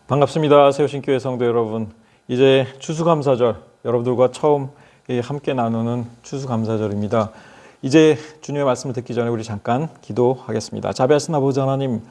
반갑습니다. 세우신교회 성도 여러분. 이제 추수감사절, 여러분들과 처음 함께 나누는 추수감사절입니다. 이제 주님의 말씀을 듣기 전에 우리 잠깐 기도하겠습니다. 자비하신 아버지 하나님,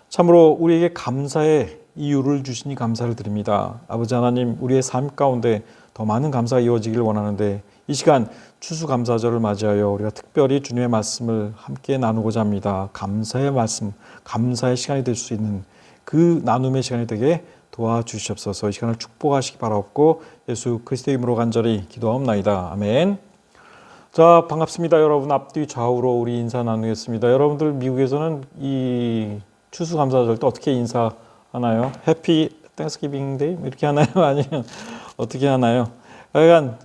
참으로 우리에게 감사의 이유를 주시니 감사를 드립니다. 아버지 하나님, 우리의 삶 가운데 더 많은 감사가 이루어지길 원하는데 이 시간 추수감사절을 맞이하여 우리가 특별히 주님의 말씀을 함께 나누고자 합니다. 감사의 말씀, 감사의 시간이 될 수 있는 그 나눔의 시간이 되게 도와주시옵소서. 이 시간을 축복하시기 바라옵고 예수 그리스도의 이름으로 간절히 기도하옵나이다. 아멘. 자, 반갑습니다. 여러분, 앞뒤 좌우로 우리 인사 나누겠습니다. 여러분들 미국에서는 이 추수감사절 때 어떻게 인사하나요? 해피 땡스기빙 데이 이렇게 하나요? 아니면 어떻게 하나요? 약간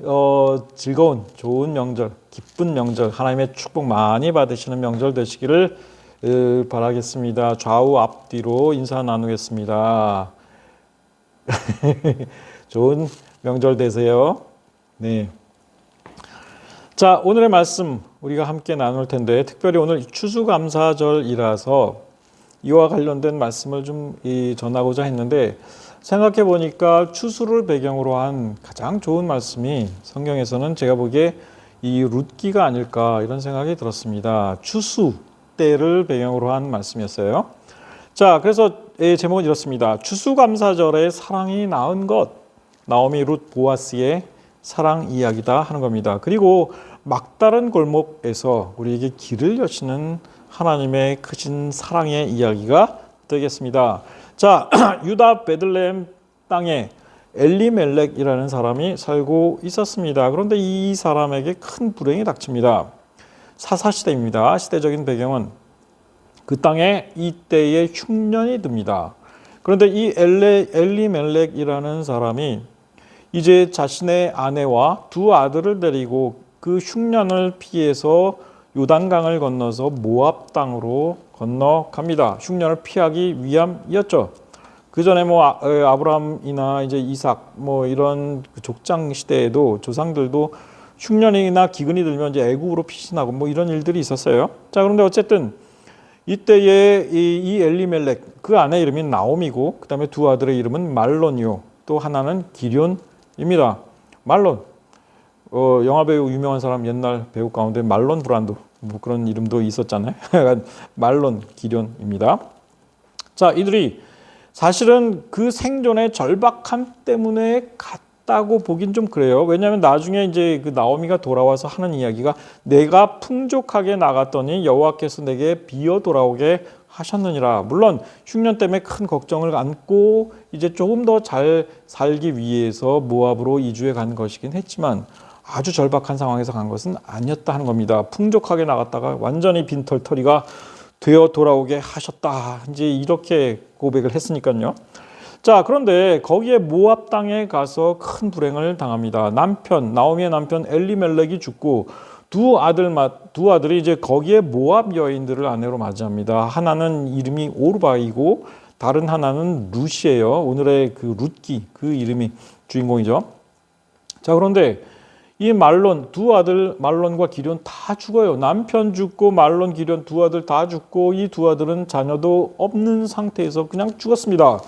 즐거운 좋은 명절, 기쁜 명절, 하나님의 축복 많이 받으시는 명절 되시기를 바라겠습니다. 좌우 앞뒤로 인사 나누겠습니다. 좋은 명절 되세요. 네. 자, 오늘의 말씀 우리가 함께 나눌 텐데 특별히 오늘 추수감사절이라서 이와 관련된 말씀을 좀 전하고자 했는데 생각해 보니까 추수를 배경으로 한 가장 좋은 말씀이 성경에서는 제가 보기에 이 룻기가 아닐까 이런 생각이 들었습니다. 추수 때를 배경으로 한 말씀이었어요. 자, 그래서 제목은 이렇습니다. 추수감사절에 사랑이 낳은 것, 나오미 룻 보아스의 사랑 이야기다 하는 겁니다. 그리고 막다른 골목에서 우리에게 길을 여시는 하나님의 크신 사랑의 이야기가 되겠습니다. 자, 유다 베들레헴 땅에 엘리멜렉이라는 사람이 살고 있었습니다. 그런데 이 사람에게 큰 불행이 닥칩니다. 사사시대입니다. 시대적인 배경은 그 땅에 이때의 흉년이 듭니다. 그런데 이 엘리멜렉이라는 사람이 이제 자신의 아내와 두 아들을 데리고 그 흉년을 피해서 요단강을 건너서 모압 땅으로 건너갑니다. 흉년을 피하기 위함이었죠. 그 전에 아브라함이나 이제 이삭 이런 족장 시대에도 조상들도 흉년이나 기근이 들면 이제 애굽으로 피신하고 이런 일들이 있었어요. 자, 그런데 어쨌든 이때의 이 엘리멜렉, 그 아내 이름이 나옴이고 그다음에 두 아들의 이름은 말론이요. 또 하나는 기럨입니다. 말론. 영화배우 유명한 사람 옛날 배우 가운데 말론 브란도 그런 이름도 있었잖아요. 말론 기럨입니다. 자, 이들이 사실은 그 생존의 절박함 때문에 갔다고 보긴 좀 그래요. 왜냐하면 나중에 이제 그 나오미가 돌아와서 하는 이야기가 내가 풍족하게 나갔더니 여호와께서 내게 비어 돌아오게 하셨느니라. 물론 흉년 때문에 큰 걱정을 안고 이제 조금 더 잘 살기 위해서 모압으로 이주해 간 것이긴 했지만 아주 절박한 상황에서 간 것은 아니었다 하는 겁니다. 풍족하게 나갔다가 완전히 빈털터리가 되어 돌아오게 하셨다. 이제 이렇게 고백을 했으니까요. 자, 그런데 거기에 모압 땅에 가서 큰 불행을 당합니다. 나오미의 남편 엘리멜렉이 죽고 두 아들이 이제 거기에 모압 여인들을 아내로 맞이합니다. 하나는 이름이 오르바이고 다른 하나는 룻이에요. 오늘의 그 룻기, 그 이름이 주인공이죠. 자, 그런데 이 말론, 두 아들 말론과 기럨 다 죽어요. 남편 죽고 말론, 기럨 두 아들 다 죽고 이 두 아들은 자녀도 없는 상태에서 그냥 죽었습니다.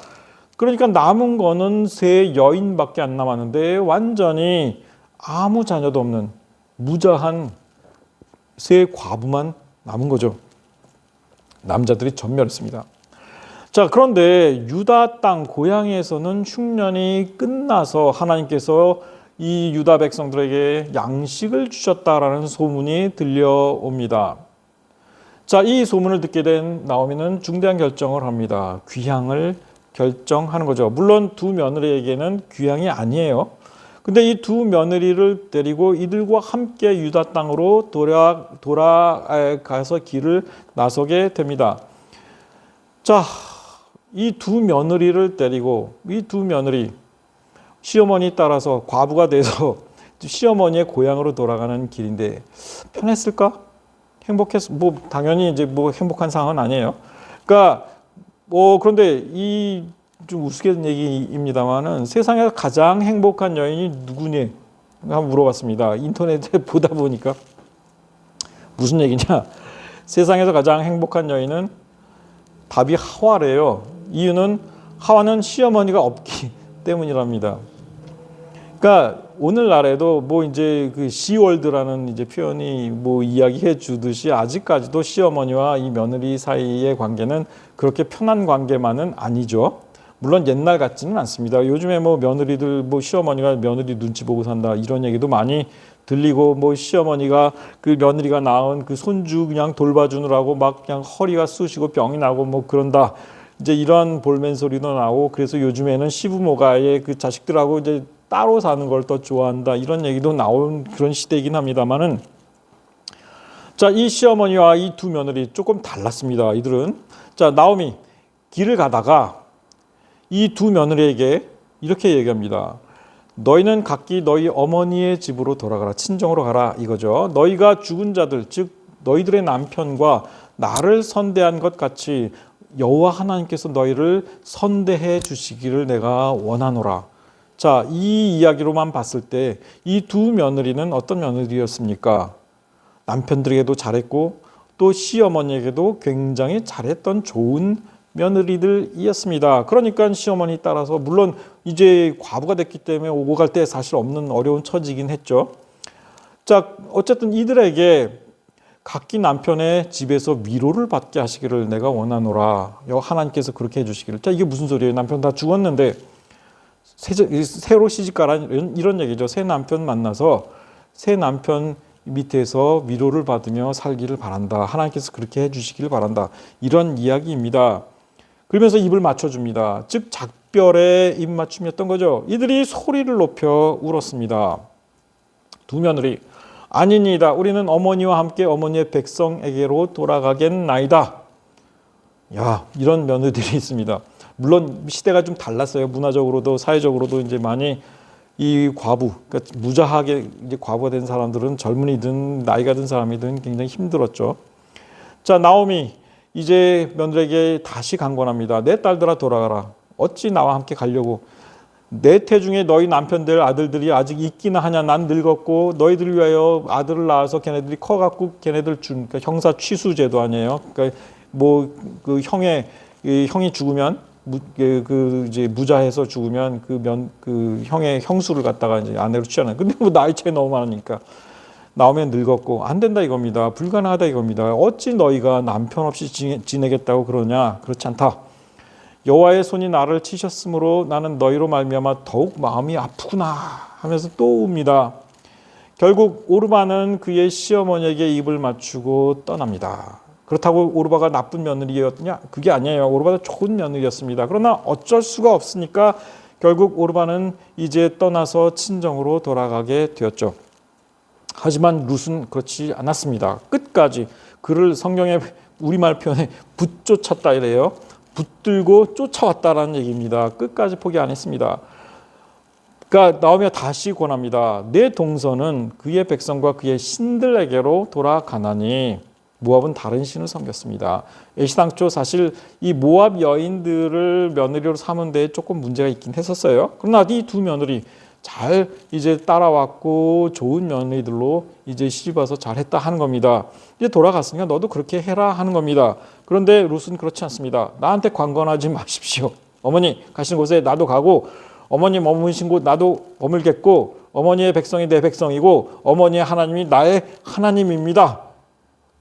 그러니까 남은 거는 세 여인밖에 안 남았는데 완전히 아무 자녀도 없는 무자한 세 과부만 남은 거죠. 남자들이 전멸했습니다. 자, 그런데 유다 땅 고향에서는 흉년이 끝나서 하나님께서 이 유다 백성들에게 양식을 주셨다라는 소문이 들려옵니다. 자, 이 소문을 듣게 된 나오미는 중대한 결정을 합니다. 귀향을 결정하는 거죠. 물론 두 며느리에게는 귀향이 아니에요. 근데 이 두 며느리를 데리고 이들과 함께 유다 땅으로 돌아가서 길을 나서게 됩니다. 자, 이 두 며느리를 데리고 이 두 며느리 시어머니 따라서 과부가 돼서 시어머니의 고향으로 돌아가는 길인데 편했을까? 당연히 이제 행복한 상황은 아니에요. 그러니까 그런데 이 좀 우스갯 얘기입니다만은 세상에서 가장 행복한 여인이 누구니? 한번 물어봤습니다. 인터넷에 보다 보니까 무슨 얘기냐? 세상에서 가장 행복한 여인은 답이 하와래요. 이유는 하와는 시어머니가 없기 때문이랍니다. 그러니까 오늘날에도 뭐 이제 그 시월드라는 이제 표현이 뭐 이야기해 주듯이 아직까지도 시어머니와 이 며느리 사이의 관계는 그렇게 편한 관계만은 아니죠. 물론 옛날 같지는 않습니다. 요즘에 뭐 며느리들 뭐 시어머니가 며느리 눈치 보고 산다 이런 얘기도 많이 들리고 뭐 시어머니가 그 며느리가 낳은 그 손주 그냥 돌봐주느라고 막 그냥 허리가 쑤시고 병이 나고 뭐 그런다. 이제 이런 볼멘 소리도 나오고 그래서 요즘에는 시부모가 아예 그 자식들하고 이제 따로 사는 걸 더 좋아한다 이런 얘기도 나온 그런 시대이긴 합니다만은 자, 이 시어머니와 이 두 며느리 조금 달랐습니다. 이들은 자, 나오미 길을 가다가 이 두 며느리에게 이렇게 얘기합니다. 너희는 각기 너희 어머니의 집으로 돌아가라. 친정으로 가라 이거죠. 너희가 죽은 자들 즉 너희들의 남편과 나를 선대한 것 같이 여호와 하나님께서 너희를 선대해 주시기를 내가 원하노라. 자, 이 이야기로만 봤을 때 이 두 며느리는 어떤 며느리였습니까? 남편들에게도 잘했고 또 시어머니에게도 굉장히 잘했던 좋은 며느리들이었습니다. 그러니까 시어머니 따라서 물론 이제 과부가 됐기 때문에 오고 갈 때 사실 없는 어려운 처지긴 했죠. 자, 어쨌든 이들에게 각기 남편의 집에서 위로를 받게 하시기를 내가 원하노라. 하나님께서 그렇게 해주시기를. 자, 이게 무슨 소리예요? 남편 다 죽었는데 새로 시집가라 이런 얘기죠. 새 남편 만나서 새 남편 밑에서 위로를 받으며 살기를 바란다. 하나님께서 그렇게 해주시기를 바란다. 이런 이야기입니다. 그러면서 입을 맞춰줍니다. 즉 작별의 입맞춤이었던 거죠. 이들이 소리를 높여 울었습니다. 두 며느리 아니니이다. 우리는 어머니와 함께 어머니의 백성에게로 돌아가겠나이다. 야, 이런 며느리들이 있습니다. 물론 시대가 좀 달랐어요. 문화적으로도 사회적으로도 이제 많이 이 과부, 그러니까 무자하게 이제 과부가 된 사람들은 젊은이든 나이가 든 사람이든 굉장히 힘들었죠. 자, 나오미 이제 며느리에게 다시 강권합니다. 내 딸들아 돌아가라. 어찌 나와 함께 가려고. 내 태중에 너희 남편들 아들들이 아직 있기나 하냐. 난 늙었고 너희들 위하여 아들을 낳아서 걔네들이 커갖고 걔네들 그러니까 형사 취수제도 아니에요. 그러니까 뭐 그 형이 죽으면 이제 무자해서 죽으면 그 형의 형수를 갖다가 이제 아내로 취하는. 근데 뭐 나이 차이 너무 많으니까 나오면 늙었고 안 된다 이겁니다. 불가능하다 이겁니다. 어찌 너희가 남편 없이 지내겠다고 그러냐? 그렇지 않다. 여호와의 손이 나를 치셨으므로 나는 너희로 말미암아 더욱 마음이 아프구나 하면서 또 웁니다. 결국 오르바는 그의 시어머니에게 입을 맞추고 떠납니다. 그렇다고 오르바가 나쁜 며느리였냐? 그게 아니에요. 오르바도 좋은 며느리였습니다. 그러나 어쩔 수가 없으니까 결국 오르바는 이제 떠나서 친정으로 돌아가게 되었죠. 하지만 룻은 그렇지 않았습니다. 끝까지 그를 성경의 우리말 표현에 붙쫓았다 이래요. 붙들고 쫓아왔다라는 얘기입니다. 끝까지 포기 안 했습니다. 그러니까 나오미가 다시 권합니다. 내 동서는 그의 백성과 그의 신들에게로 돌아가나니 모압은 다른 신을 섬겼습니다. 애시당초 사실 이 모압 여인들을 며느리로 삼은 데에 조금 문제가 있긴 했었어요. 그러나 이 두 며느리 잘 이제 따라왔고 좋은 며느리들로 이제 시집와서 잘했다 하는 겁니다. 이제 돌아갔으니까 너도 그렇게 해라 하는 겁니다. 그런데 룻은 그렇지 않습니다. 나한테 관건하지 마십시오. 어머니 가시는 곳에 나도 가고 어머니 머무신 곳 나도 머물겠고 어머니의 백성이 내 백성이고 어머니의 하나님이 나의 하나님입니다.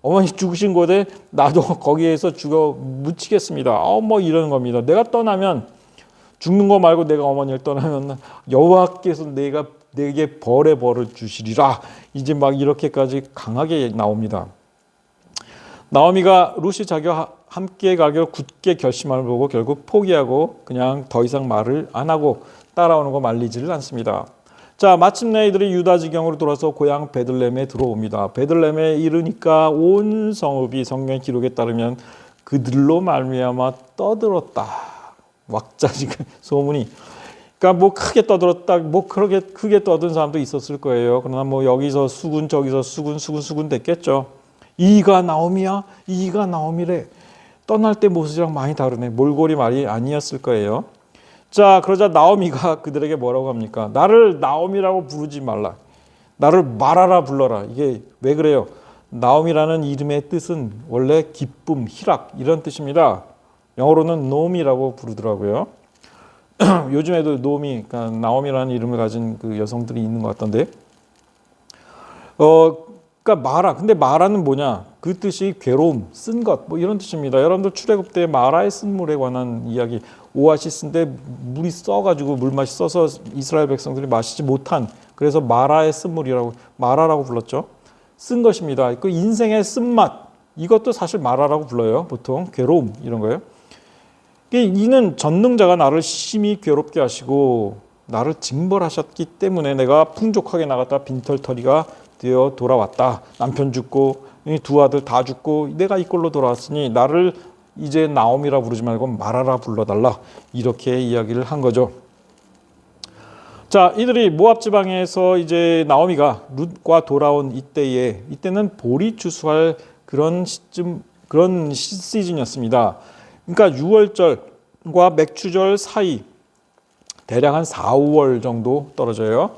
어머니 죽으신 곳에 나도 거기에서 죽어 묻히겠습니다. 뭐 이러는 겁니다. 내가 떠나면 죽는 거 말고 내가 어머니를 떠나면 여호와께서 내게 벌의 벌을 주시리라. 이제 막 이렇게까지 강하게 나옵니다. 나오미가 룻이 자기와 함께 가기로 굳게 결심을 보고 결국 포기하고 그냥 더 이상 말을 안 하고 따라오는 거 말리지를 않습니다. 자, 마침내 이들이 유다 지경으로 돌아서 고향 베들레헴에 들어옵니다. 베들레헴에 이르니까 온 성읍이 성경 기록에 따르면 그들로 말미암아 떠들었다. 왁자지껄 소문이. 그러니까 뭐 크게 떠들었다. 뭐 그렇게 크게 떠든 사람도 있었을 거예요. 그러나 뭐 여기서 수군 저기서 수군 됐겠죠. 이가 나오미야? 이가 나오미래. 떠날 때 모습이랑 많이 다르네. 몰골이 말이 아니었을 거예요. 자, 그러자 나오미가 그들에게 뭐라고 합니까? 나를 나오미라고 부르지 말라. 나를 마라라 불러라. 이게 왜 그래요? 나오미라는 이름의 뜻은 원래 기쁨, 희락 이런 뜻입니다. 영어로는 노미라고 부르더라고요. 요즘에도 노미, 그러니까 나오미라는 이름을 가진 그 여성들이 있는 것 같던데. 그러니까 마라. 근데 마라는 뭐냐? 그 뜻이 괴로움, 쓴 것, 뭐 이런 뜻입니다. 여러분들 출애굽 때 마라의 쓴물에 관한 이야기, 오아시스인데 물이 써가지고 물맛이 써서 이스라엘 백성들이 마시지 못한, 그래서 마라의 쓴물이라고 마라라고 불렀죠. 쓴 것입니다. 그 인생의 쓴맛, 이것도 사실 마라라고 불러요. 보통 괴로움 이런 거예요. 이는 전능자가 나를 심히 괴롭게 하시고 나를 징벌하셨기 때문에 내가 풍족하게 나갔다 빈털터리가 되어 돌아왔다. 남편 죽고 두 아들 다 죽고 내가 이 꼴로 돌아왔으니 나를 이제 나옴이라 부르지 말고 마라라 불러달라. 이렇게 이야기를 한 거죠. 자, 이들이 모압 지방에서 이제 나오미가 룻과 돌아온 이때는 보리 추수할 그런 시즌이었습니다. 그러니까 6월절과 맥추절 사이 대략 한 4, 5월 정도 떨어져요.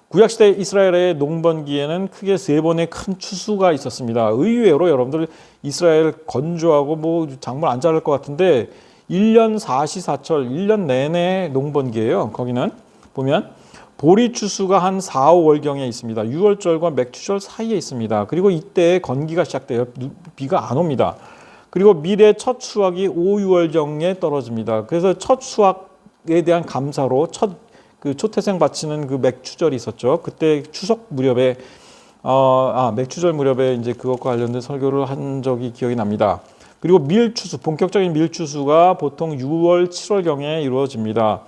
구약시대 이스라엘의 농번기에는 크게 3번의 큰 추수가 있었습니다. 의외로 여러분들 이스라엘 건조하고 뭐 작물 안 자랄 것 같은데 1년 사시사철 1년 내내 농번기예요. 거기는 보면 보리 추수가 한 4, 5월경에 있습니다. 6월절과 맥추절 사이에 있습니다. 그리고 이때 건기가 시작돼요. 비가 안 옵니다. 그리고 밀의 첫 수확이 5, 6월경에 떨어집니다. 그래서 첫 수확에 대한 감사로 그 초태생 바치는 그 맥추절이 있었죠. 그때 추석 무렵에 맥추절 무렵에 이제 그것과 관련된 설교를 한 적이 기억이 납니다. 그리고 밀추수, 본격적인 밀추수가 보통 6월, 7월경에 이루어집니다.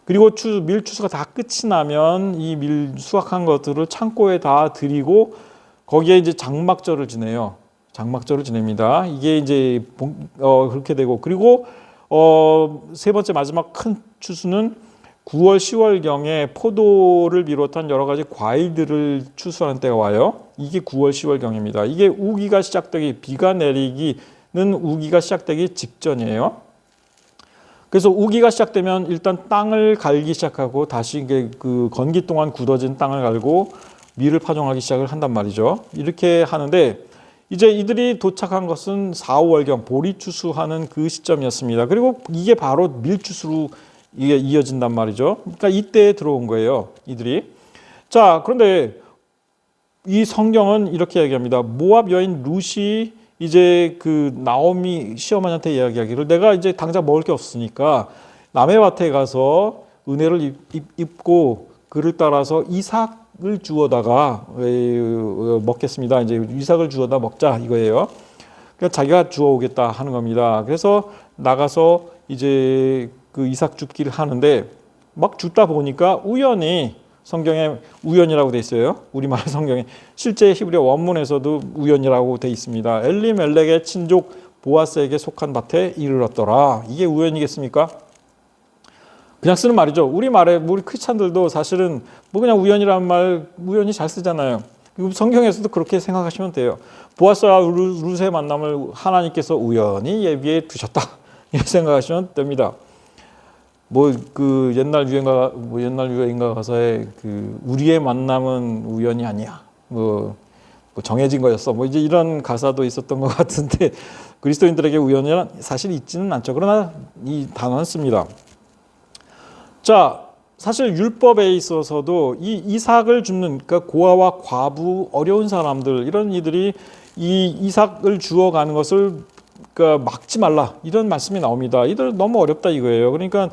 그리고 밀추수가 다 끝이 나면 이 밀 수확한 것들을 창고에 다 들이고 거기에 이제 장막절을 지내요. 장막절을 지냅니다. 이게 이제 그렇게 되고 그리고 세 번째 마지막 큰 추수는 9월, 10월경에 포도를 비롯한 여러 가지 과일들을 추수하는 때가 와요. 이게 9월, 10월경입니다. 이게 우기가 시작되기, 비가 내리기는 우기가 시작되기 직전이에요. 그래서 우기가 시작되면 일단 땅을 갈기 시작하고 다시 그 건기 동안 굳어진 땅을 갈고 밀을 파종하기 시작을 한단 말이죠. 이렇게 하는데 이제 이들이 도착한 것은 4, 5월경 보리 추수하는 그 시점이었습니다. 그리고 이게 바로 밀추수로 이게 이어진단 말이죠. 그러니까 이때 들어온 거예요, 이들이. 자, 그런데 이 성경은 이렇게 얘기합니다. 모압 여인 룻이 이제 그 나오미 시어머니한테 이야기하기를 내가 이제 당장 먹을 게 없으니까 남의 밭에 가서 은혜를 입고 그를 따라서 이삭을 주워다가 먹겠습니다. 이제 이삭을 주워다 먹자 이거예요. 그러니까 자기가 주워오겠다 하는 겁니다. 그래서 나가서 이제 그 이삭 줍기를 하는데 막 줍다 보니까 우연히 성경에 우연이라고 돼 있어요. 우리말 성경에 실제 히브리어 원문에서도 우연이라고 돼 있습니다. 엘리멜렉의 친족 보아스에게 속한 밭에 이르렀더라. 이게 우연이겠습니까? 그냥 쓰는 말이죠. 우리말에 우리 크리스찬들도 사실은 뭐 그냥 우연이라는 말 우연히 잘 쓰잖아요. 성경에서도 그렇게 생각하시면 돼요. 보아스와 룻의 만남을 하나님께서 우연히 예비해 두셨다. 이렇게 생각하시면 됩니다. 뭐 그 옛날 유행가 가사에 그 우리의 만남은 우연이 아니야. 뭐 정해진 거였어. 뭐 이제 이런 가사도 있었던 것 같은데 그리스도인들에게 우연이란 사실 있지는 않죠. 그러나 이 단어는 씁니다. 자, 사실 율법에 있어서도 이 이삭을 줍는 그러니까 고아와 과부 어려운 사람들 이런 이들이 이 이삭을 주어가는 것을 그러니까 막지 말라 이런 말씀이 나옵니다. 이들 너무 어렵다 이거예요. 그러니까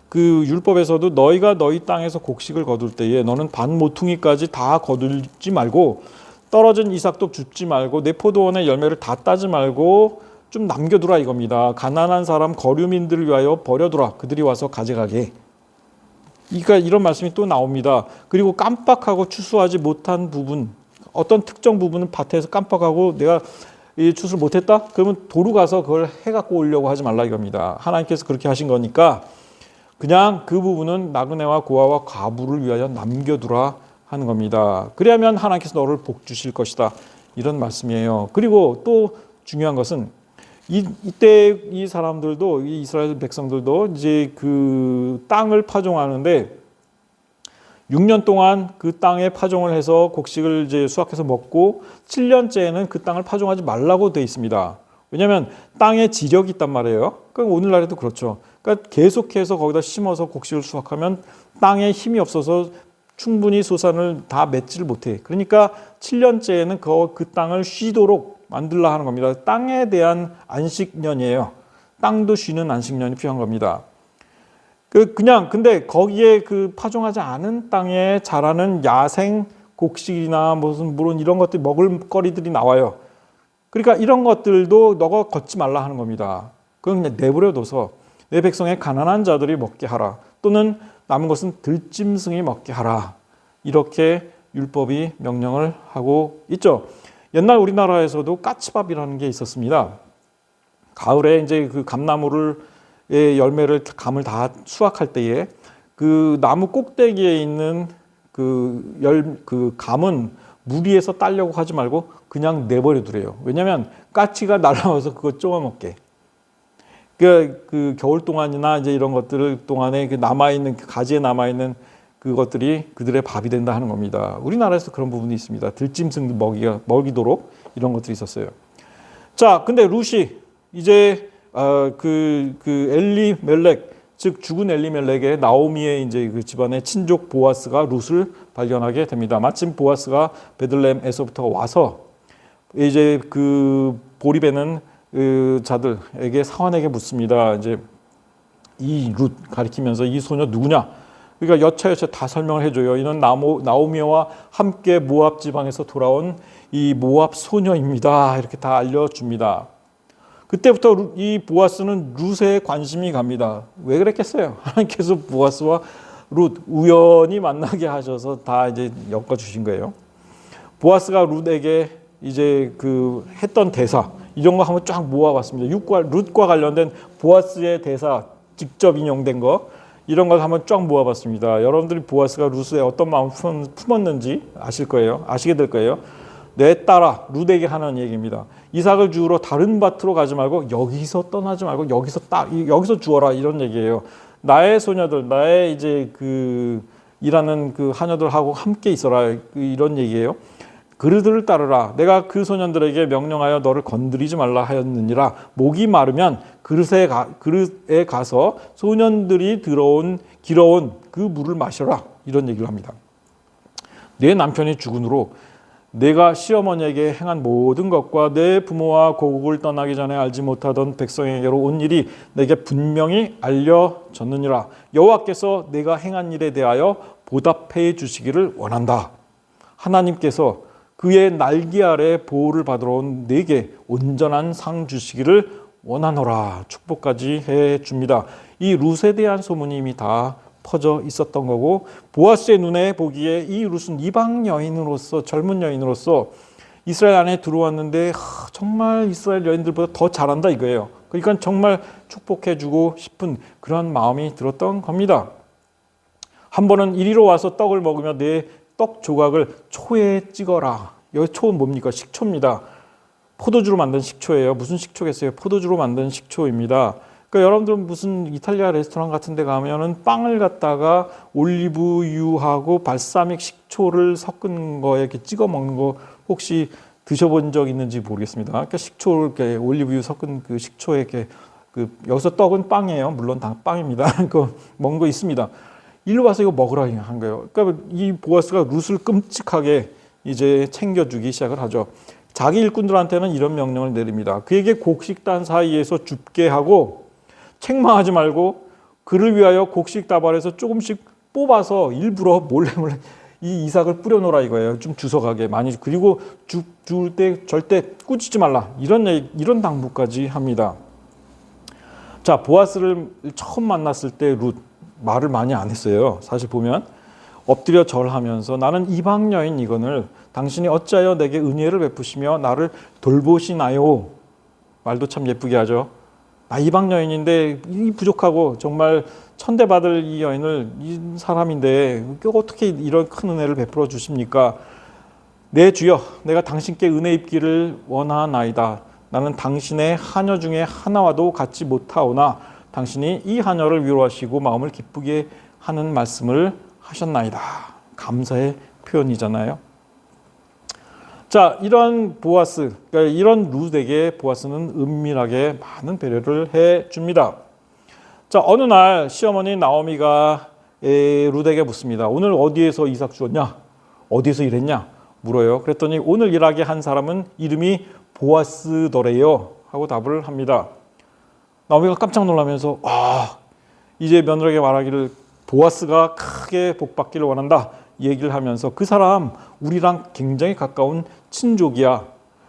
그 율법에서도 너희가 너희 땅에서 곡식을 거둘 때에 너는 반 모퉁이까지 다 거둘지 말고 떨어진 이삭도 줍지 말고 내 포도원의 열매를 다 따지 말고 좀 남겨두라 이겁니다. 가난한 사람 거류민들을 위하여 버려두라. 그들이 와서 가져가게. 그러니까 이런 말씀이 또 나옵니다. 그리고 깜빡하고 추수하지 못한 부분 어떤 특정 부분은 밭에서 깜빡하고 내가 추수를 못했다? 그러면 도로 가서 그걸 해갖고 오려고 하지 말라 이겁니다. 하나님께서 그렇게 하신 거니까 그냥 그 부분은 나그네와 고아와 과부를 위하여 남겨두라 하는 겁니다. 그래야면 하나님께서 너를 복 주실 것이다. 이런 말씀이에요. 그리고 또 중요한 것은 이때 이 사람들도 이 이스라엘 백성들도 이제 그 땅을 파종하는데 6년 동안 그 땅에 파종을 해서 곡식을 이제 수확해서 먹고 7년째에는 그 땅을 파종하지 말라고 돼 있습니다. 왜냐하면 땅에 지력이 있단 말이에요. 그러니까 오늘날에도 그렇죠. 그러니까 계속해서 거기다 심어서 곡식을 수확하면 땅에 힘이 없어서 충분히 소산을 다 맺지를 못해. 그러니까 7년째에는 그 땅을 쉬도록 만들라 하는 겁니다. 땅에 대한 안식년이에요. 땅도 쉬는 안식년이 필요한 겁니다. 근데 거기에 파종하지 않은 땅에 자라는 야생 곡식이나 무슨 물론 이런 것들 먹을거리들이 나와요. 그러니까 이런 것들도 너가 걷지 말라 하는 겁니다. 그건 그냥 내버려둬서 내 백성의 가난한 자들이 먹게 하라. 또는 남은 것은 들짐승이 먹게 하라. 이렇게 율법이 명령을 하고 있죠. 옛날 우리나라에서도 까치밥이라는 게 있었습니다. 가을에 이제 감나무의 열매를 감을 다 수확할 때에 그 나무 꼭대기에 있는 감은 무리해서 따려고 하지 말고 그냥 내버려 두래요. 왜냐하면 까치가 날아와서 그거 쪼아먹게. 그 겨울 동안이나 이제 이런 것들 동안에 남아있는 가지에 남아있는 그것들이 그들의 밥이 된다 하는 겁니다. 우리나라에서 그런 부분이 있습니다. 들짐승 먹이도록 이런 것들이 있었어요. 자, 근데 룻이 이제 엘리멜렉, 즉 죽은 엘리멜렉의 나오미의 이제 그 집안의 친족 보아스가 룻을 발견하게 됩니다. 마침 보아스가 베들레헴에서부터 와서 이제 보리베는 자들에게 사환에게 묻습니다. 이제 이 룻 가리키면서 이 소녀 누구냐? 그러니까 여차여차 다 설명을 해줘요. 이는 나오미와 함께 모압 지방에서 돌아온 이 모압 소녀입니다. 이렇게 다 알려줍니다. 그때부터 이 보아스는 룻에 관심이 갑니다. 왜 그랬겠어요? 하나님께서 보아스와 룻 우연히 만나게 하셔서 다 이제 엮어주신 거예요. 보아스가 룻에게 이제 했던 대사 이런 거 한번 쫙 모아봤습니다. 룻과 관련된 보아스의 대사 직접 인용된 거 이런 걸 한번 쫙 모아봤습니다. 여러분들이 보아스가 룻에 어떤 마음을 품었는지 아시게 될 거예요. 내 딸아, 룻에게 하는 얘기입니다. 이삭을 주우러 다른 밭으로 가지 말고 여기서 떠나지 말고 여기서 주어라 이런 얘기예요. 나의 소녀들, 나의 이제 일하는 하녀들하고 함께 있어라 이런 얘기예요. 그들을 따르라. 내가 그 소년들에게 명령하여 너를 건드리지 말라 하였느니라. 목이 마르면 그릇에 가서 소년들이 길어온 그 물을 마셔라. 이런 얘기를 합니다. 내 남편이 죽은 후로 내가 시어머니에게 행한 모든 것과 내 부모와 고국을 떠나기 전에 알지 못하던 백성에게로 온 일이 내게 분명히 알려졌느니라. 여호와께서 내가 행한 일에 대하여 보답해 주시기를 원한다. 하나님께서 그의 날개 아래 보호를 받으러 온 내게 온전한 상 주시기를 원하노라. 축복까지 해줍니다. 이 룻에 대한 소문이 이미 다 퍼져 있었던 거고 보아스의 눈에 보기에 이 룻은 이방 여인으로서 젊은 여인으로서 이스라엘 안에 들어왔는데 정말 이스라엘 여인들보다 더 잘한다 이거예요. 그러니까 정말 축복해주고 싶은 그런 마음이 들었던 겁니다. 한 번은 이리로 와서 떡을 먹으며 내 떡 조각을 초에 찍어라. 여기 초는 뭡니까? 식초입니다. 포도주로 만든 식초예요. 무슨 식초겠어요? 포도주로 만든 식초입니다. 그러니까 여러분들은 무슨 이탈리아 레스토랑 같은 데 가면은 빵을 갖다가 올리브유하고 발사믹 식초를 섞은 거에 이렇게 찍어 먹는 거 혹시 드셔본 적 있는지 모르겠습니다. 그러니까 식초 이렇게 올리브유 섞은 그 식초에 이렇게 여기서 떡은 빵이에요. 물론 다 빵입니다. 그거 먹은 거 있습니다. 일로 와서 이거 먹으라 한 거예요. 그러니까 이 보아스가 룻을 끔찍하게 이제 챙겨주기 시작을 하죠. 자기 일꾼들한테는 이런 명령을 내립니다. 그에게 곡식단 사이에서 줍게 하고 책망하지 말고 그를 위하여 곡식 다발에서 조금씩 뽑아서 일부러 몰래 이 이삭을 뿌려놓으라 이거예요. 좀 주워가게 많이. 그리고 줄 때 절대 꾸짖지 말라. 이런 당부까지 합니다. 자, 보아스를 처음 만났을 때 룻 말을 많이 안 했어요. 사실 보면 엎드려 절하면서 나는 이방 여인이거늘 당신이 어찌하여 내게 은혜를 베푸시며 나를 돌보시나요? 말도 참 예쁘게 하죠. 나 이방 여인인데 이 부족하고 정말 천대받을 이 여인을 이 사람인데 어떻게 이런 큰 은혜를 베풀어 주십니까? 내 주여, 내가 당신께 은혜 입기를 원하나이다. 나는 당신의 하녀 중에 하나와도 같지 못하오나 당신이 이 하녀를 위로하시고 마음을 기쁘게 하는 말씀을 하셨나이다. 감사의 표현이잖아요. 자, 이런 보아스, 그러니까 이런 룻에게 보아스는 은밀하게 많은 배려를 해줍니다. 자, 어느 날 시어머니 나오미가 룻에게 묻습니다. 오늘 어디에서 이삭 주었냐? 어디에서 일했냐? 물어요. 그랬더니 오늘 일하게 한 사람은 이름이 보아스더래요 하고 답을 합니다. 나오미가 깜짝 놀라면서 이제 며느리에게 말하기를 보아스가 크게 복받기를 원한다 이 얘기를 하면서 그 사람 우리랑 굉장히 가까운 친족이야.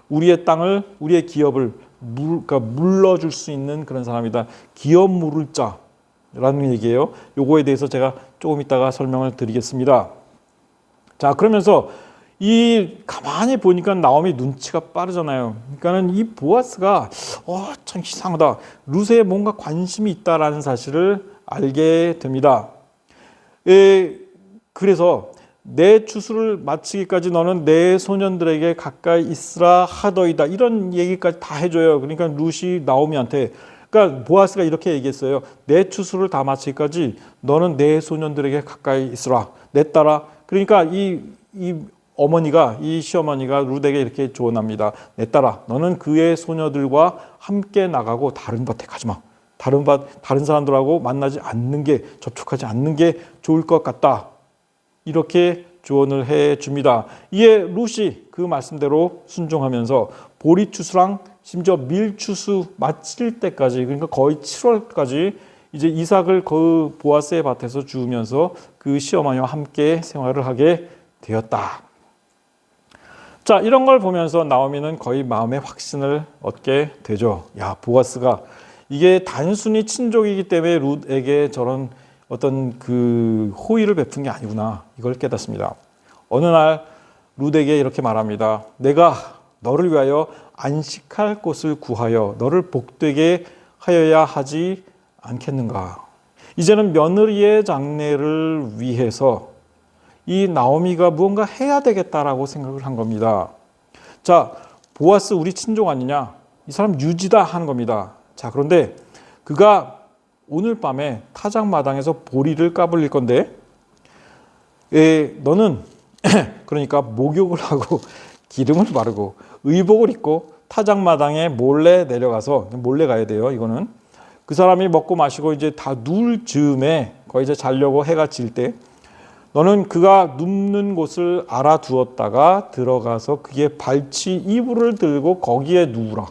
우리의 땅을 우리의 기업을 물러줄 수 있는 그런 사람이다. 기업 물을 자라는 얘기예요. 요거에 대해서 제가 조금 이따가 설명을 드리겠습니다. 자, 그러면서 이 가만히 보니까 나오미 눈치가 빠르잖아요. 그러니까는 이 보아스가 참 이상하다. 룻에 뭔가 관심이 있다라는 사실을 알게 됩니다. 그래서 내 추수를 마치기까지 너는 내 소년들에게 가까이 있으라 하더이다. 이런 얘기까지 다 해줘요. 그러니까 룻이 나오미한테, 그러니까 보아스가 이렇게 얘기했어요. 내 추수를 다 마치기까지 너는 내 소년들에게 가까이 있으라. 내 딸아. 그러니까 이 어머니가, 이 시어머니가 룻에게 이렇게 조언합니다. 내 딸아, 너는 그의 소녀들과 함께 나가고 다른 밭에 가지 마. 다른 사람들하고 만나지 않는 게, 접촉하지 않는 게 좋을 것 같다. 이렇게 조언을 해 줍니다. 이에 룻이 그 말씀대로 순종하면서 보리추수랑 심지어 밀추수 마칠 때까지, 그러니까 거의 7월까지 이제 이삭을 그 보아스의 밭에서 주우면서 그 시어머니와 함께 생활을 하게 되었다. 자, 이런 걸 보면서 나오미는 거의 마음의 확신을 얻게 되죠. 야, 보아스가 이게 단순히 친족이기 때문에 룻에게 저런 어떤 그 호의를 베푼 게 아니구나. 이걸 깨닫습니다. 어느 날 룻에게 이렇게 말합니다. 내가 너를 위하여 안식할 곳을 구하여 너를 복되게 하여야 하지 않겠는가. 이제는 며느리의 장례를 위해서 이 나오미가 무언가 해야 되겠다라고 생각을 한 겁니다. 자, 보아스 우리 친족 아니냐? 이 사람 유지다 하는 겁니다. 자, 그런데 그가 오늘 밤에 타작마당에서 보리를 까불릴 건데 너는 그러니까 목욕을 하고 기름을 바르고 의복을 입고 타작마당에 몰래 내려가서, 몰래 가야 돼요. 이거는 그 사람이 먹고 마시고 이제 다 누울 즈음에 거의 이제 자려고 해가 질 때 너는 그가 눕는 곳을 알아두었다가 들어가서 그의 발치 이불을 들고 거기에 누우라.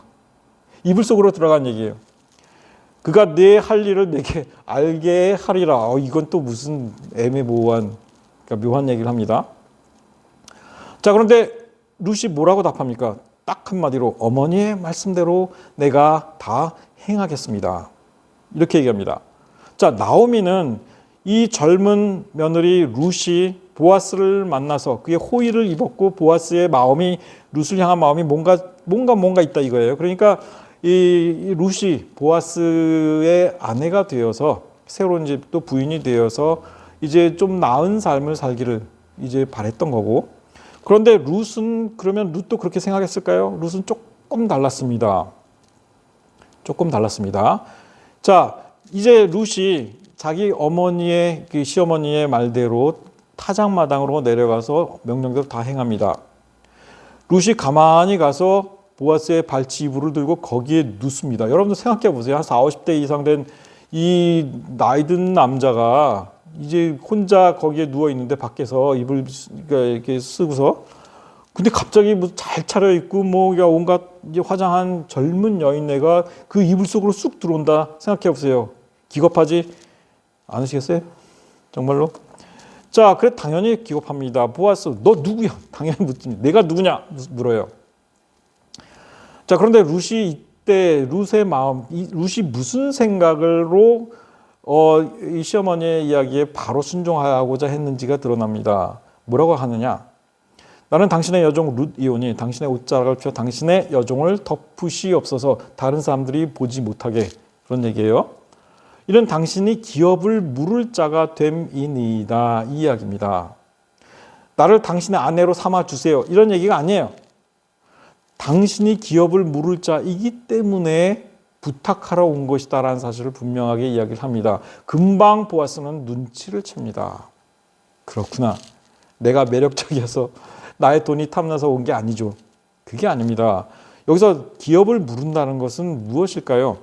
이불 속으로 들어간 얘기예요. 그가 내 할 일을 내게 알게 하리라. 이건 또 무슨 애매모호한, 그러니까 묘한 얘기를 합니다. 자, 그런데 룻이 뭐라고 답합니까? 딱 한마디로 어머니의 말씀대로 내가 다 행하겠습니다. 이렇게 얘기합니다. 자, 나오미는 이 젊은 며느리 룻이 보아스를 만나서 그의 호의를 입었고 보아스의 마음이, 룻을 향한 마음이 뭔가 있다 이거예요. 그러니까 이 룻이 보아스의 아내가 되어서 새로운 집 또 부인이 되어서 이제 좀 나은 삶을 살기를 이제 바랬던 거고, 그런데 룻은, 그러면 룻도 그렇게 생각했을까요? 룻은 조금 달랐습니다. 조금 달랐습니다. 자, 이제 룻이 자기 어머니의, 그 시어머니의 말대로 타작마당으로 내려가서 명령대로 다 행합니다. 룻이 가만히 가서 보아스의 발치 이불을 들고 거기에 눕습니다. 여러분들 생각해 보세요. 한 40, 50대 이상 된 이 나이 든 남자가 이제 혼자 거기에 누워 있는데 밖에서 이불 이렇게 쓰고서, 근데 갑자기 뭐 잘 차려입고 뭐 온갖 이제 화장한 젊은 여인네가 그 이불 속으로 쑥 들어온다. 생각해 보세요. 기겁하지 않으시겠어요? 정말로? 자, 그래 당연히 기겁합니다. 보아스, 너 누구야? 당연히 묻습니다. 내가 누구냐? 물어요. 자, 그런데 룻이 이때 룻의 마음, 룻이 무슨 생각으로 이 시어머니의 이야기에 바로 순종하고자 했는지가 드러납니다. 뭐라고 하느냐? 나는 당신의 여종 룻이오니 당신의 옷자락을 펴 당신의 여종을 덮으시옵소서. 다른 사람들이 보지 못하게. 그런 얘기예요. 이는 당신이 기업을 물을 자가 됨이니이다. 이 이야기입니다. 나를 당신의 아내로 삼아 주세요. 이런 얘기가 아니에요. 당신이 기업을 물을 자이기 때문에 부탁하러 온 것이다라는 사실을 분명하게 이야기를 합니다. 금방 보아스는 눈치를 챕니다. 그렇구나. 내가 매력적이어서 나의 돈이 탐나서 온 게 아니죠. 그게 아닙니다. 여기서 기업을 물은다는 것은 무엇일까요?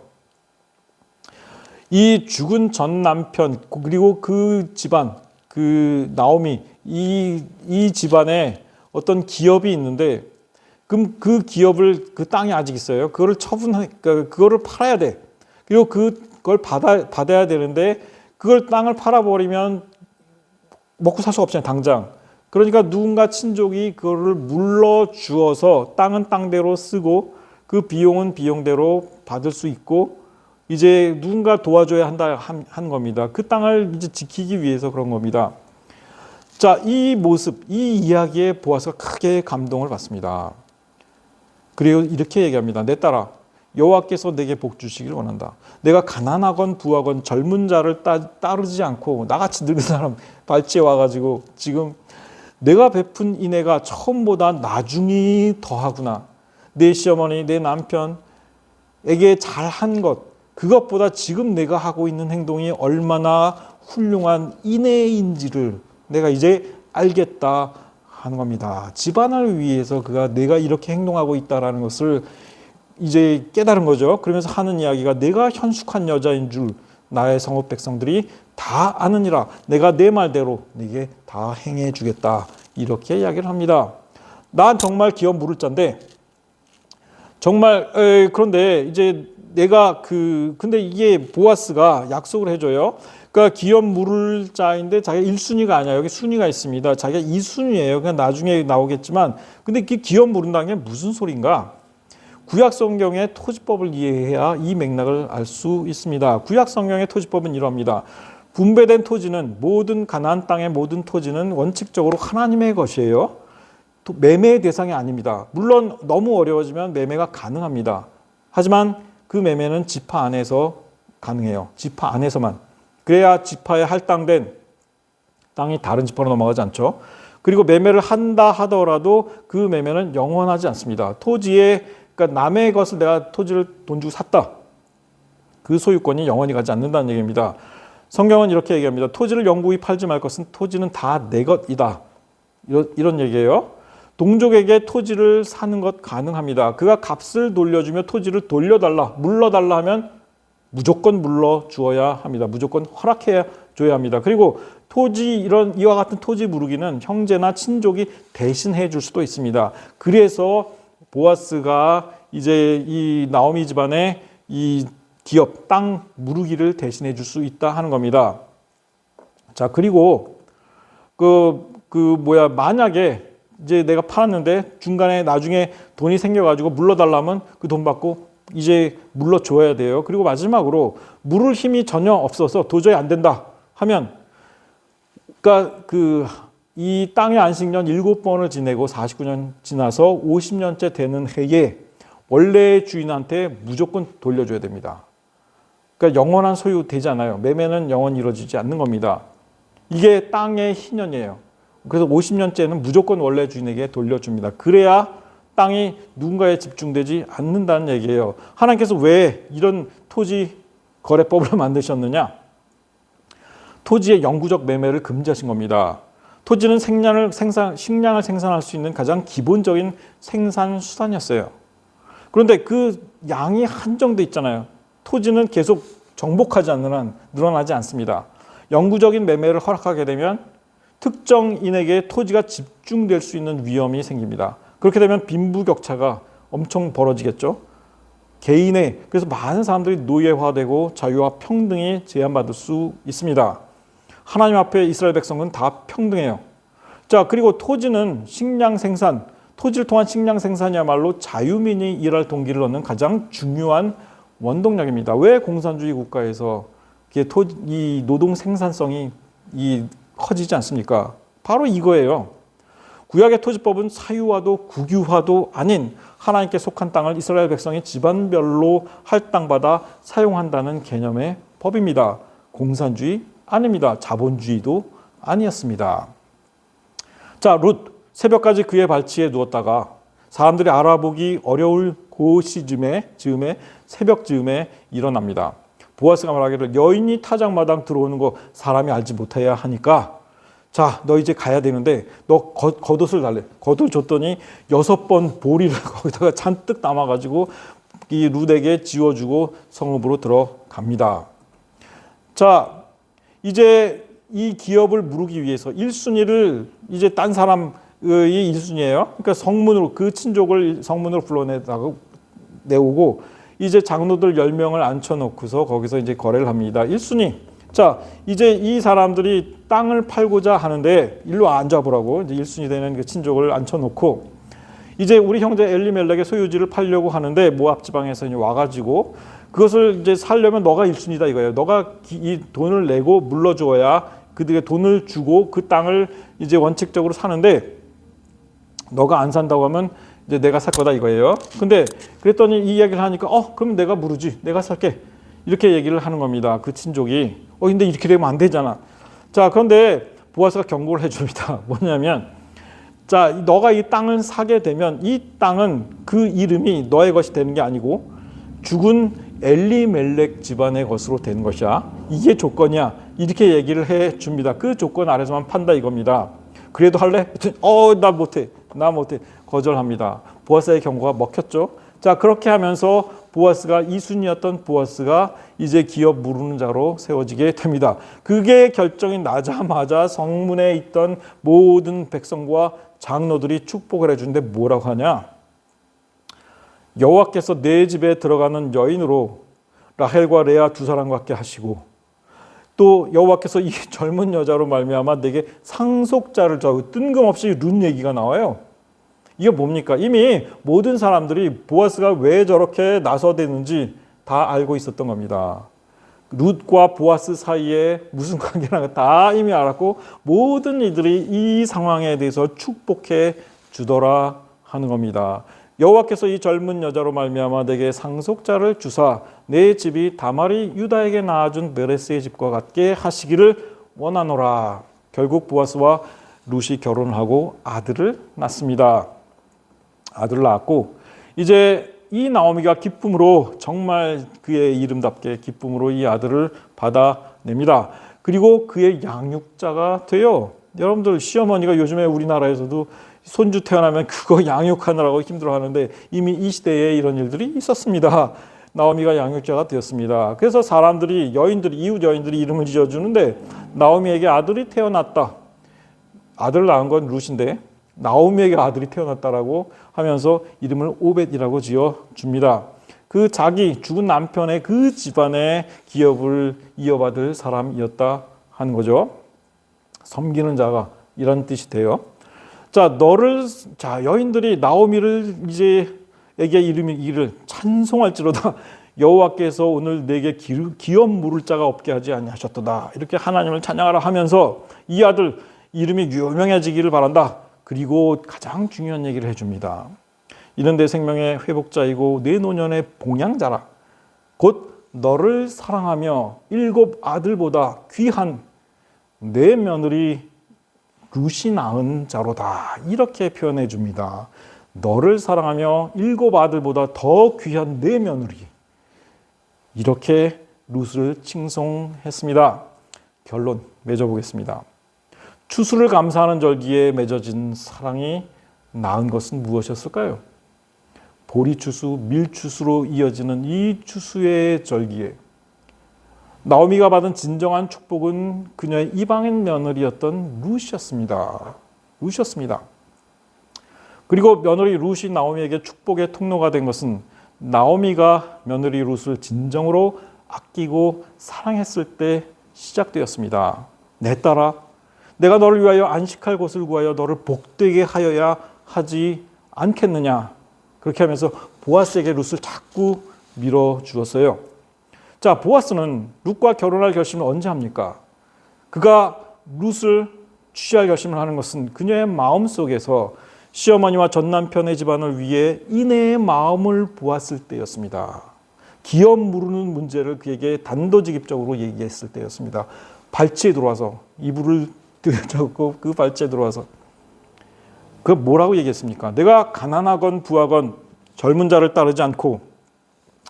이 죽은 전 남편 그리고 그 집안 그 나오미 이 집안에 어떤 기업이 있는데 그럼 그 기업을 그 땅이 아직 있어요. 그거를 그거를 팔아야 돼. 그리고 그걸 받아야 되는데 그걸 땅을 팔아버리면 먹고 살 수가 없잖아요. 당장. 그러니까 누군가 친족이 그거를 물러주어서 땅은 땅대로 쓰고 그 비용은 비용대로 받을 수 있고 이제 누군가 도와줘야 하는 겁니다. 그 땅을 이제 지키기 위해서 그런 겁니다. 자, 이 모습, 이 이야기에 보아서 크게 감동을 받습니다. 그리고 이렇게 얘기합니다. 내 딸아, 여호와께서 내게 복 주시기를 원한다. 내가 가난하건 부하건 젊은 자를 따르지 않고 나같이 늙은 사람 발치에 와가지고 지금 내가 베푼 인애가 처음보다 나중이 더하구나. 내 시어머니, 내 남편에게 잘한 것, 그것보다 지금 내가 하고 있는 행동이 얼마나 훌륭한 인애인지를 내가 이제 알겠다 하는 겁니다. 집안을 위해서 내가 이렇게 행동하고 있다는 것을 이제 깨달은 거죠. 그러면서 하는 이야기가 내가 현숙한 여자인 줄 나의 성읍 백성들이 다 아느니라. 내가 내 말대로 네게 다 행해 주겠다. 이렇게 이야기를 합니다. 난 정말 기업 물을 자인데 정말 그런데 이제 내가 근데 이게 보아스가 약속을 해줘요. 그러니까 기업 물을 자인데 자기가 1순위가 아니야. 여기 순위가 있습니다. 자기가 2순위예요. 그냥 나중에 나오겠지만 근데 그 기업 물은다는 게 무슨 소린가? 구약 성경의 토지법을 이해해야 이 맥락을 알 수 있습니다. 구약 성경의 토지법은 이러합니다. 분배된 토지는 모든 가나안 땅의 모든 토지는 원칙적으로 하나님의 것이에요. 매매의 대상이 아닙니다. 물론 너무 어려워지면 매매가 가능합니다. 하지만 그 매매는 지파 안에서 가능해요. 지파 안에서만. 그래야 지파에 할당된 땅이 다른 지파로 넘어가지 않죠. 그리고 매매를 한다 하더라도 그 매매는 영원하지 않습니다. 그러니까 남의 것을 내가 토지를 돈 주고 샀다. 그 소유권이 영원히 가지 않는다는 얘기입니다. 성경은 이렇게 얘기합니다. 토지를 영구히 팔지 말 것은 토지는 다 내 것이다. 이런 얘기예요. 동족에게 토지를 사는 것 가능합니다. 그가 값을 돌려주며 토지를 물러달라 하면 무조건 물러주어야 합니다. 무조건 허락해 줘야 합니다. 그리고 이와 같은 토지 무르기는 형제나 친족이 대신해 줄 수도 있습니다. 그래서 보아스가 이제 이 나오미 집안의 이 기업, 땅 무르기를 대신해 줄 수 있다 하는 겁니다. 자, 그리고 만약에 이제 내가 팔았는데 중간에 나중에 돈이 생겨가지고 물러달라면 그 돈 받고 이제 물러줘야 돼요. 그리고 마지막으로 물을 힘이 전혀 없어서 도저히 안 된다 하면 그러니까 이 땅의 안식년 7번을 지내고 49년 지나서 50년째 되는 해에 원래의 주인한테 무조건 돌려줘야 됩니다. 그러니까 영원한 소유 되지 않아요. 매매는 영원히 이루어지지 않는 겁니다. 이게 땅의 희년이에요. 그래서 50년째는 무조건 원래 주인에게 돌려줍니다. 그래야 땅이 누군가에 집중되지 않는다는 얘기예요. 하나님께서 왜 이런 토지 거래법을 만드셨느냐? 토지의 영구적 매매를 금지하신 겁니다. 토지는 식량을 생산할 수 있는 가장 기본적인 생산 수단이었어요. 그런데 그 양이 한정돼 있잖아요. 토지는 계속 정복하지 않는 한 늘어나지 않습니다. 영구적인 매매를 허락하게 되면 특정인에게 토지가 집중될 수 있는 위험이 생깁니다. 그렇게 되면 빈부격차가 엄청 벌어지겠죠. 그래서 많은 사람들이 노예화되고 자유와 평등이 제한받을 수 있습니다. 하나님 앞에 이스라엘 백성은 다 평등해요. 자, 그리고 토지는 토지를 통한 식량 생산이야말로 자유민이 일할 동기를 얻는 가장 중요한 원동력입니다. 왜 공산주의 국가에서 이 노동 생산성이 커지지 않습니까? 바로 이거예요. 구약의 토지법은 사유화도 국유화도 아닌 하나님께 속한 땅을 이스라엘 백성이 집안별로 할당받아 사용한다는 개념의 법입니다. 공산주의 아닙니다. 자본주의도 아니었습니다. 자, 룻 새벽까지 그의 발치에 누웠다가 사람들이 알아보기 어려울 즈음에 새벽 즈음에 일어납니다. 보아스가 말하기를 여인이 타작마당 들어오는 거 사람이 알지 못해야 하니까 자, 너 이제 가야 되는데 너 겉옷을 달래. 겉옷을 줬더니 6번 보리를 거기다가 잔뜩 담아가지고 이 룻에게 지워주고 성읍으로 들어갑니다. 자, 이제 이 기업을 무르기 위해서 1순위를 이제 딴 사람의 1순위예요. 그러니까 성문으로 그 친족을 성문으로 내오고 이제 장로들 10명을 앉혀놓고서 거기서 이제 거래를 합니다. 1순위. 자, 이제 이 사람들이 땅을 팔고자 하는데 일로 앉아보라고 이제 1순위 되는 그 친족을 앉혀놓고 이제 우리 형제 엘리멜렉의 소유지를 팔려고 하는데 모압 지방에서 이제 와가지고 그것을 이제 살려면 너가 1순위다 이거예요. 너가 이 돈을 내고 물러주어야 그들에게 돈을 주고 그 땅을 이제 원칙적으로 사는데 너가 안 산다고 하면 이제 내가 살 거다 이거예요. 근데 그랬더니 이 이야기를 하니까 그럼 내가 무르지. 내가 살게. 이렇게 얘기를 하는 겁니다. 그 친족이. 근데 이렇게 되면 안 되잖아. 자, 그런데 보아스가 경고를 해줍니다. 뭐냐면 자, 너가 이 땅을 사게 되면 이 땅은 그 이름이 너의 것이 되는 게 아니고 죽은 엘리멜렉 집안의 것으로 되는 것이야. 이게 조건이야. 이렇게 얘기를 해 줍니다. 그 조건 아래서만 판다 이겁니다. 그래도 할래? 나 못해. 거절합니다. 보아스의 경고가 먹혔죠. 자, 그렇게 하면서 보아스가 2순위였던 보아스가 이제 기업 무르는 자로 세워지게 됩니다. 그게 결정이 나자마자 성문에 있던 모든 백성과 장로들이 축복을 해주는데 뭐라고 하냐? 여호와께서 내 집에 들어가는 여인으로 라헬과 레아 두 사람과 함께 하시고 또 여호와께서 이 젊은 여자로 말미암아 내게 상속자를 주고 뜬금없이 룻 얘기가 나와요. 이게 뭡니까? 이미 모든 사람들이 보아스가 왜 저렇게 나서대는지 다 알고 있었던 겁니다. 룻과 보아스 사이에 무슨 관계나 다 이미 알았고 모든 이들이 이 상황에 대해서 축복해 주더라 하는 겁니다. 여호와께서 이 젊은 여자로 말미암아 내게 상속자를 주사 내 집이 다말이 유다에게 낳아준 베레스의 집과 같게 하시기를 원하노라. 결국 보아스와 룻이 결혼을 하고 아들을 낳습니다. 아들을 낳았고 이제 이 나오미가 기쁨으로 정말 그의 이름답게 기쁨으로 이 아들을 받아냅니다. 그리고 그의 양육자가 돼요. 여러분들 시어머니가 요즘에 우리나라에서도 손주 태어나면 그거 양육하느라고 힘들어하는데 이미 이 시대에 이런 일들이 있었습니다. 나오미가 양육자가 되었습니다. 그래서 사람들이 이웃 여인들이 이름을 지어주는데 나오미에게 아들이 태어났다. 아들을 낳은 건 룻인데 나오미에게 아들이 태어났다라고 하면서 이름을 오벳이라고 지어줍니다. 그 자기 죽은 남편의 그 집안의 기업을 이어받을 사람이었다 하는 거죠. 섬기는 자가 이런 뜻이 돼요. 자, 여인들이 나오미를 에게 이를 찬송할지로다. 여호와께서 오늘 내게 기업 물을 자가 없게 하지 아니하셨도다. 이렇게 하나님을 찬양하라 하면서 이 아들 이름이 유명해지기를 바란다. 그리고 가장 중요한 얘기를 해줍니다. 이는 내 생명의 회복자이고 내 노년의 봉양자라. 곧 너를 사랑하며 7 아들보다 귀한 내 며느리 룻이 낳은 자로다. 이렇게 표현해 줍니다. 너를 사랑하며 7 아들보다 더 귀한 내 며느리. 이렇게 룻을 칭송했습니다. 결론 맺어보겠습니다. 추수를 감사하는 절기에 맺어진 사랑이 낳은 것은 무엇이었을까요? 보리추수, 밀추수로 이어지는 이 추수의 절기에 나오미가 받은 진정한 축복은 그녀의 이방인 며느리였던 룻이었습니다. 그리고 며느리 룻이 나오미에게 축복의 통로가 된 것은 나오미가 며느리 룻을 진정으로 아끼고 사랑했을 때 시작되었습니다. 내 딸아, 내가 너를 위하여 안식할 곳을 구하여 너를 복되게 하여야 하지 않겠느냐. 그렇게 하면서 보아스에게 룻을 자꾸 밀어주었어요. 자, 보아스는 룻과 결혼할 결심을 언제 합니까? 그가 룻을 취할 결심을 하는 것은 그녀의 마음속에서 시어머니와 전남편의 집안을 위해 이내의 마음을 보았을 때였습니다. 기업 무르는 문제를 그에게 단도직입적으로 얘기했을 때였습니다. 발치에 들어와서 이불을 들여잡고 그 발치에 들어와서 그 뭐라고 얘기했습니까? 내가 가난하건 부하건 젊은 자를 따르지 않고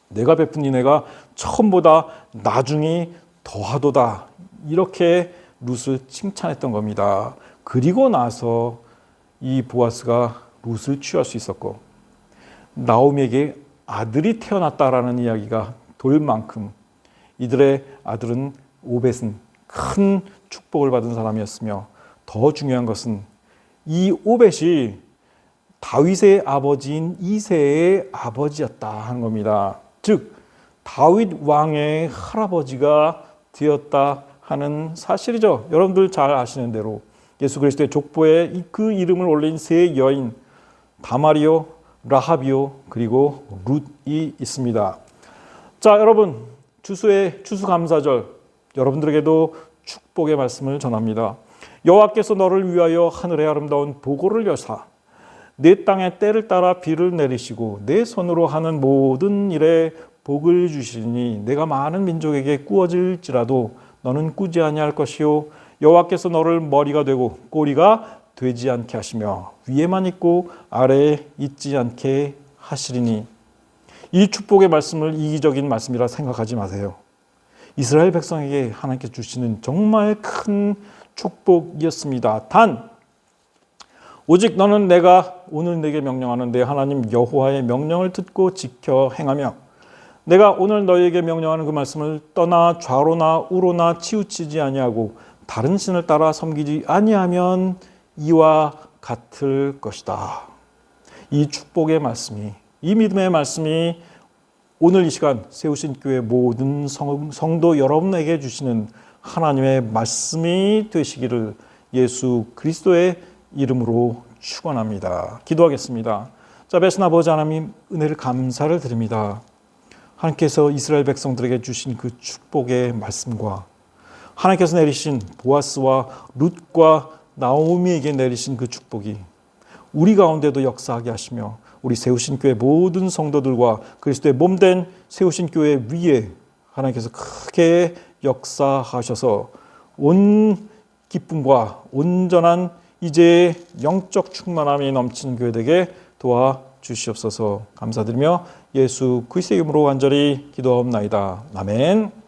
내가 베푼 인애가 처음보다 나중이 더하도다. 이렇게 룻을 칭찬했던 겁니다. 그리고 나서 이 보아스가 룻을 취할 수 있었고 나오미에게 아들이 태어났다라는 이야기가 돌 만큼 이들의 아들은 오벳은 큰 축복을 받은 사람이었으며 더 중요한 것은 이 오벳이 다윗의 아버지인 이새의 아버지였다 하는 겁니다. 즉 다윗 왕의 할아버지가 되었다 하는 사실이죠. 여러분들 잘 아시는 대로 예수 그리스도의 족보에 그 이름을 올린 세 여인 다말이요, 라합이요, 그리고 룻이 있습니다. 자, 여러분 추수의 추수감사절 여러분들에게도 축복의 말씀을 전합니다. 여호와께서 너를 위하여 하늘의 아름다운 보고를 여사 내 땅에 때를 따라 비를 내리시고 내 손으로 하는 모든 일에 복을 주시니 내가 많은 민족에게 꾸어질지라도 너는 꾸지 아니할 것이요 여호와께서 너를 머리가 되고 꼬리가 되지 않게 하시며 위에만 있고 아래에 있지 않게 하시리니. 이 축복의 말씀을 이기적인 말씀이라 생각하지 마세요. 이스라엘 백성에게 하나님께서 주시는 정말 큰 축복이었습니다. 단 오직 너는 내가 오늘 내게 명령하는 내 하나님 여호와의 명령을 듣고 지켜 행하며 내가 오늘 너희에게 명령하는 그 말씀을 떠나 좌로나 우로나 치우치지 아니하고 다른 신을 따라 섬기지 아니하면 이와 같을 것이다. 이 축복의 말씀이, 이 믿음의 말씀이 오늘 이 시간 세우신 교회 모든 성도 여러분에게 주시는 하나님의 말씀이 되시기를 예수 그리스도의 이름으로 축원합니다. 기도하겠습니다. 자, 배신 아버지 하나님 은혜를 감사를 드립니다. 하나님께서 이스라엘 백성들에게 주신 그 축복의 말씀과 하나님께서 내리신 보아스와 룻과 나오미에게 내리신 그 축복이 우리 가운데도 역사하게 하시며 우리 세우신 교회 모든 성도들과 그리스도의 몸된 세우신 교회 위에 하나님께서 크게 역사하셔서 온 기쁨과 온전한 이제 영적 충만함이 넘치는 교회 되게 도와주시옵소서. 감사드리며 예수 그리스도의 이름으로 간절히 기도하옵나이다. 아멘.